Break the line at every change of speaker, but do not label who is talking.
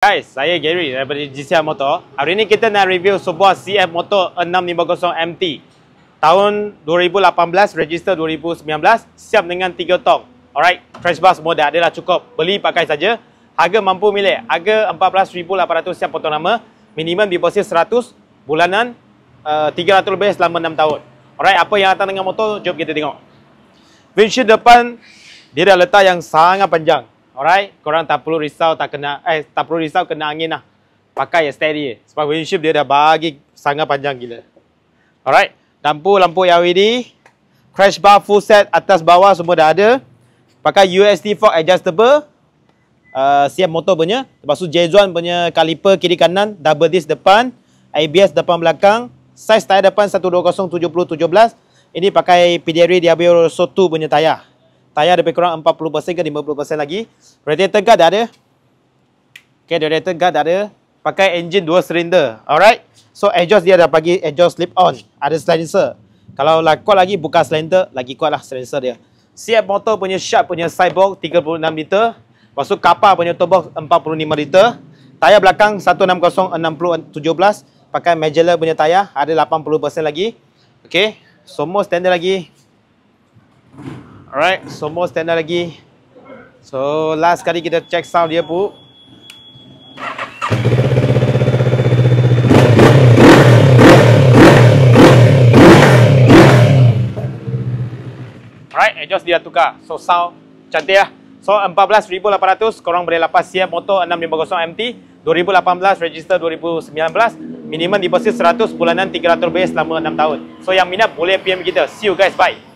Guys, saya Gary daripada GCR Motor. Hari ini kita nak review sebuah CF Motor 650 MT. Tahun 2018, register 2019, siap dengan 3 tong. Alright, crash bar semua dah adalah cukup. Beli pakai saja. Harga mampu milik. Harga 14,800 siap potong nama. Minimum deposit 100, bulanan 300 lebih selama 6 tahun. Alright, apa yang datang dengan motor? Jom kita tengok. Windshield depan dia dah letak yang sangat panjang. Alright, korang tak perlu risau kena angin lah. Pakai yang steady. Sebab windshield dia dah bagi sangat panjang gila. Alright, lampu LED, crash bar full set atas bawah semua dah ada. Pakai USD fork adjustable. CF Motor punya. Lepas tu J-Zone punya kaliper kiri kanan, double disc depan, ABS depan belakang. Saiz tayar depan 120/70/17. Ini pakai PDRI Diablo Soto punya tayar. Tayar lebih kurang 40% ke 50% lagi. Radiator guard dah ada. Okay, radiator guard dah ada. Pakai engine 2 silinder. Alright. So exhaust dia dah bagi exhaust slip on. Ada silencer. Kalau kuat lagi buka silencer, lagi kuat lah silencer dia. CF Motor punya Sharp punya sidebox 36 liter. Lepas tu kapal punya toolbox 45 liter. Tayar belakang 160/60/17. Pakai Magellan punya tayar. Ada 80% lagi. Okay. Semua standard lagi. Alright, semua standard lagi. So, last kali kita check sound dia pun. Alright, exhaust dia tukar. So, sound cantik lah. So, 14,800 korang boleh lepas CF Motor 650 MT. 2018, register 2019. Minimum deposit 100, bulanan 300 lebih selama 6 tahun. So, yang minat boleh PM kita. See you guys, bye.